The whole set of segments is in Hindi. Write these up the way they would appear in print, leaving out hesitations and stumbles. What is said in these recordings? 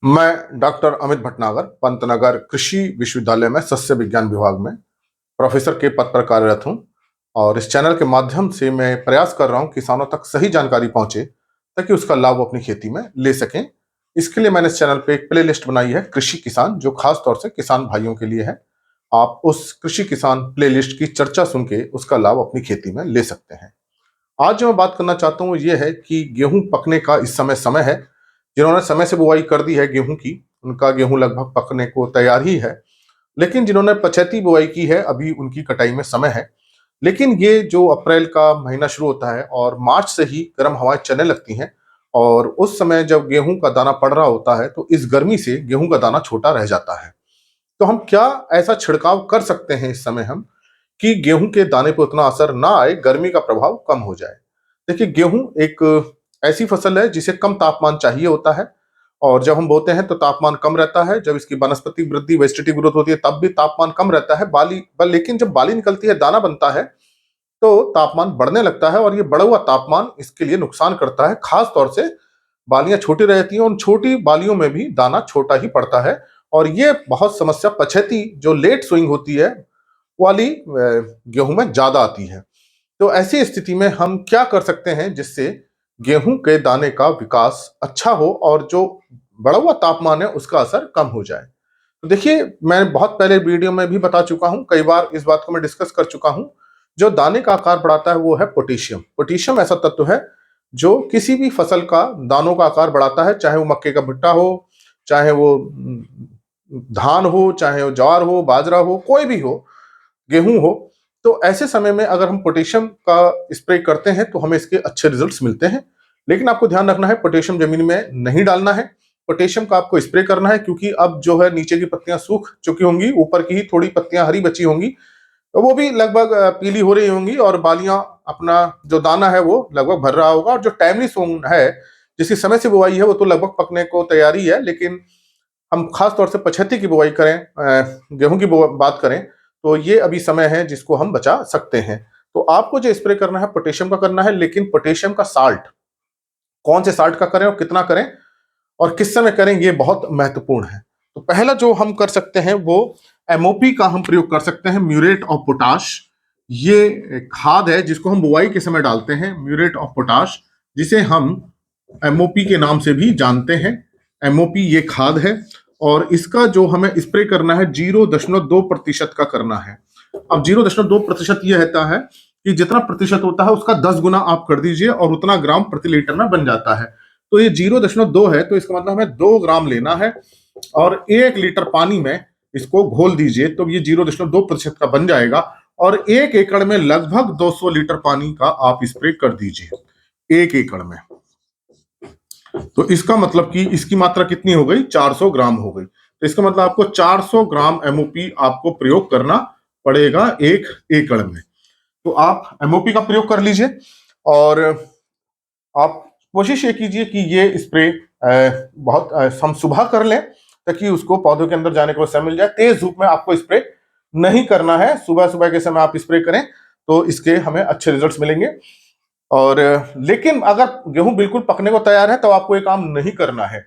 मैं डॉक्टर अमित भटनागर पंतनगर कृषि विश्वविद्यालय में सस्य विज्ञान विभाग में प्रोफेसर के पद पर कार्यरत हूं और इस चैनल के माध्यम से मैं प्रयास कर रहा हूं किसानों तक सही जानकारी पहुंचे ताकि उसका लाभ वो अपनी खेती में ले सकें। इसके लिए मैंने इस चैनल पे एक प्ले लिस्ट बनाई है कृषि किसान, जो खास तौर से किसान भाइयों के लिए है। आप उस कृषि किसान प्ले लिस्ट की चर्चा सुन के उसका लाभ अपनी खेती में ले सकते हैं। आज जो मैं बात करना चाहता हूँ वो ये है कि गेहूं पकने का इस समय समय है। जिन्होंने समय से बुआई कर दी है गेहूं की, उनका गेहूं लगभग पकने को तैयार ही है। लेकिन जिन्होंने पछेती बुआई की है, अभी उनकी कटाई में समय है। लेकिन ये जो अप्रैल का महीना शुरू होता है और मार्च से ही गर्म हवाएं चलने लगती हैं, और उस समय जब गेहूं का दाना पड़ रहा होता है तो इस गर्मी से गेहूं का दाना छोटा रह जाता है। तो हम क्या ऐसा छिड़काव कर सकते हैं इस समय हम कि गेहूं के दाने पर उतना असर ना आए, गर्मी का प्रभाव कम हो जाए। देखिए, गेहूं एक ऐसी फसल है जिसे कम तापमान चाहिए होता है, और जब हम बोते हैं तो तापमान कम रहता है। जब इसकी वनस्पति वृद्धि, वेजिटेटिव ग्रोथ होती है, तब भी तापमान कम रहता है। लेकिन जब बाली निकलती है, दाना बनता है, तो तापमान बढ़ने लगता है, और ये बढ़ा हुआ तापमान इसके लिए नुकसान करता है। खास तौर से बालियां छोटी रहती हैं, उन छोटी बालियों में भी दाना छोटा ही पड़ता है। और ये बहुत समस्या पछेती, जो लेट सोइंग होती है वाली गेहूं में ज्यादा आती है। तो ऐसी स्थिति में हम क्या कर सकते हैं जिससे गेहूं के दाने का विकास अच्छा हो और जो बढ़ा हुआ तापमान है उसका असर कम हो जाए। तो देखिए, मैं बहुत पहले वीडियो में भी बता चुका हूं, कई बार इस बात को मैं डिस्कस कर चुका हूं। जो दाने का आकार बढ़ाता है वो है पोटेशियम। पोटेशियम ऐसा तत्व है जो किसी भी फसल का दानों का आकार बढ़ाता है, चाहे वो मक्के का भुट्टा हो, चाहे वो धान हो, चाहे वो ज्वार हो, बाजरा हो, कोई भी हो, गेहूं हो। तो ऐसे समय में अगर हम पोटेशियम का स्प्रे करते हैं तो हमें इसके अच्छे रिजल्ट्स मिलते हैं। लेकिन आपको ध्यान रखना है, पोटेशियम जमीन में नहीं डालना है। पोटेशियम का आपको स्प्रे करना है, क्योंकि अब जो है नीचे की पत्तियां सूख चुकी होंगी, ऊपर की ही थोड़ी पत्तियां हरी बची होंगी, तो वो भी लगभग पीली हो रही होंगी, और बालियां, अपना जो दाना है वो लगभग भर रहा होगा। और जो टाइमली सोंग है, जिसकी समय से बुआई है, वो तो लगभग पकने को तैयारी है। लेकिन हम खास तौर से पछेती की बुआई करें, गेहूं की बात करें, तो ये अभी समय है जिसको हम बचा सकते हैं। तो आपको जो स्प्रे करना है पोटेशियम का करना है, लेकिन पोटेशियम का साल्ट कौन से साल्ट का करें और कितना करें और किस समय करें, ये बहुत महत्वपूर्ण है। तो पहला जो हम कर सकते हैं वो एमओपी का हम प्रयोग कर सकते हैं, म्यूरेट ऑफ पोटाश। ये खाद है जिसको हम बुआई के समय डालते हैं, म्यूरेट ऑफ पोटाश, जिसे हम एमओपी के नाम से भी जानते हैं। एमओपी ये खाद है, और इसका जो हमें स्प्रे करना है 0.2% का करना है। अब 0.2% ये रहता है कि जितना प्रतिशत होता है उसका 10 गुना आप कर दीजिए, और उतना ग्राम प्रति लीटर में बन जाता है। तो ये 0.2 है, तो इसका मतलब हमें 2 ग्राम लेना है, और 1 लीटर पानी में इसको घोल दीजिए, तो ये 0.2% का बन जाएगा। और 1 एकड़ में लगभग 200 लीटर पानी का आप स्प्रे कर दीजिए 1 एकड़ में। तो इसका मतलब कि इसकी मात्रा कितनी हो गई, 400 ग्राम हो गई। तो इसका मतलब आपको 400 ग्राम एमओपी आपको प्रयोग करना पड़ेगा 1 एकड़ में। तो आप एमओपी का प्रयोग कर लीजिए, और आप कोशिश ये कीजिए कि ये स्प्रे बहुत हम सुबह कर लें, ताकि उसको पौधों के अंदर जाने को समय मिल जाए। तेज धूप में आपको स्प्रे नहीं करना है, सुबह सुबह के समय आप स्प्रे करें तो इसके हमें अच्छे रिजल्ट्स मिलेंगे। और लेकिन अगर गेहूं बिल्कुल पकने को तैयार है तो आपको ये काम नहीं करना है।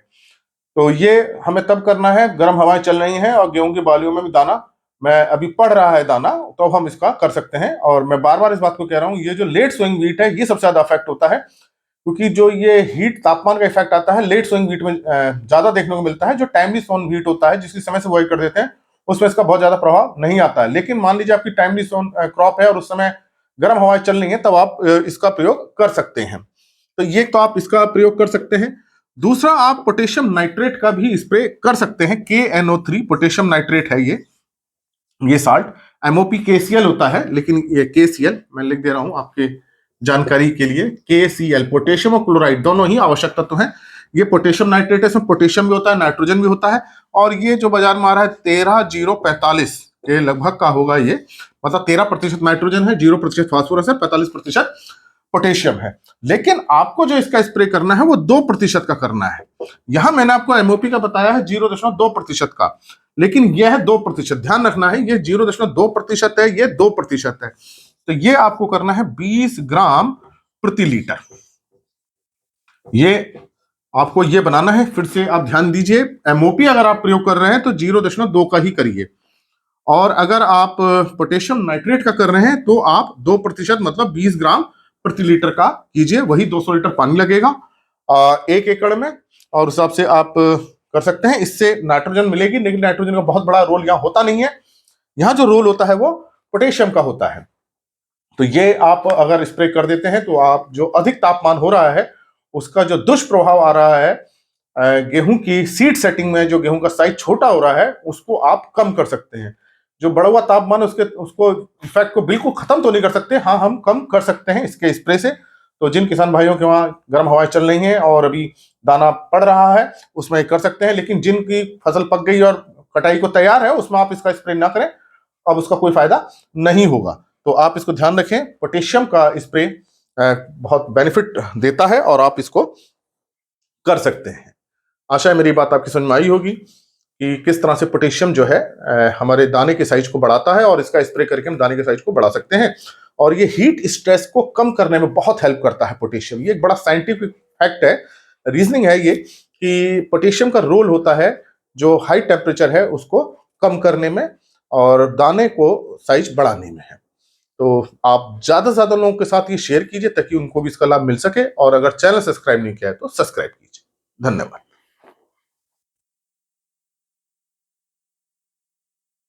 तो ये हमें तब करना है, गर्म हवाएं चल रही हैं और गेहूं की बालियों में भी दाना मैं अभी पड़ रहा है दाना, तो हम इसका कर सकते हैं। और मैं बार बार इस बात को कह रहा हूं, ये जो लेट सोइंग व्हीट है ये सबसे ज्यादा अफेक्ट होता है, क्योंकि जो ये हीट तापमान का इफेक्ट आता है लेट सोइंग व्हीट में ज्यादा देखने को मिलता है। जो टाइमली सोन व्हीट होता है, जिसकी समय से बुआई कर देते हैं, उसमें इसका बहुत ज्यादा प्रभाव नहीं आता है। लेकिन मान लीजिए आपकी टाइमली सोन क्रॉप है और उस समय गर्म हवाएं चल रही हैं, तब आप इसका प्रयोग कर सकते हैं। तो ये तो आप इसका प्रयोग कर सकते हैं। दूसरा, आप पोटेशियम नाइट्रेट का भी स्प्रे कर सकते हैं। KNO3 पोटेशियम नाइट्रेट है ये साल्ट। एमओपी KCl होता है, लेकिन ये KCl मैं लिख दे रहा हूं आपके जानकारी के लिए। KCl, पोटेशियम और क्लोराइड दोनों ही आवश्यक तत्व हैं। ये पोटेशियम नाइट्रेट है, इसमें पोटेशियम भी होता है, नाइट्रोजन भी होता है। और ये जो बाजार में आ रहा है 13,045 के लगभग का होगा ये, मतलब 13% नाइट्रोजन है, 0% फास्फोरस है, 45% पोटेशियम है। लेकिन आपको जो इसका स्प्रे करना है वो 2% का करना है। यहां मैंने आपको एमओपी का बताया है 0.2% का, लेकिन यह है 2%। ध्यान रखना है, ये 0.2% है, ये 2% है। तो ये आपको करना है 20 ग्राम प्रति लीटर। ये आपको ये बनाना है, फिर से आप ध्यान दीजिए, एमओपी अगर आप प्रयोग कर रहे हैं तो 0.2 का ही करिए, और अगर आप पोटेशियम नाइट्रेट का कर रहे हैं तो आप 2% मतलब 20 ग्राम प्रति लीटर का कीजिए, वही 200 लीटर पानी लगेगा 1 एकड़ में, और उस हिसाब से आप कर सकते हैं। इससे नाइट्रोजन मिलेगी, लेकिन नाइट्रोजन का बहुत बड़ा रोल यहाँ होता नहीं है। यहाँ जो रोल होता है वो पोटेशियम का होता है। तो ये आप अगर स्प्रे कर देते हैं तो आप जो अधिक तापमान हो रहा है उसका जो दुष्प्रभाव आ रहा है गेहूं की सीड सेटिंग में, जो गेहूं का साइज छोटा हो रहा है उसको आप कम कर सकते हैं। जो बढ़ा हुआ तापमान उसको इफेक्ट को बिल्कुल खत्म तो नहीं कर सकते, हाँ हम कम कर सकते हैं इसके स्प्रे से। तो जिन किसान भाइयों के वहां गर्म हवाएं चल रही हैं और अभी दाना पड़ रहा है उसमें कर सकते हैं, लेकिन जिनकी फसल पक गई और कटाई को तैयार है उसमें आप इसका स्प्रे ना करें, अब उसका कोई फायदा नहीं होगा। तो आप इसको ध्यान रखें, पोटेशियम का स्प्रे बहुत बेनिफिट देता है और आप इसको कर सकते हैं। आशा है मेरी बात आपकी समझ में आई होगी कि किस तरह से पोटेशियम जो है हमारे दाने के साइज को बढ़ाता है, और इसका स्प्रे करके हम दाने के साइज को बढ़ा सकते हैं। और ये हीट स्ट्रेस को कम करने में बहुत हेल्प करता है पोटेशियम। ये एक बड़ा साइंटिफिक फैक्ट है, रीजनिंग है ये, कि पोटेशियम का रोल होता है जो हाई टेम्परेचर है उसको कम करने में और दाने को साइज बढ़ाने में है। तो आप ज्यादा से ज्यादा लोगों के साथ ये शेयर कीजिए ताकि उनको भी इसका लाभ मिल सके, और अगर चैनल सब्सक्राइब नहीं किया है तो सब्सक्राइब कीजिए। धन्यवाद।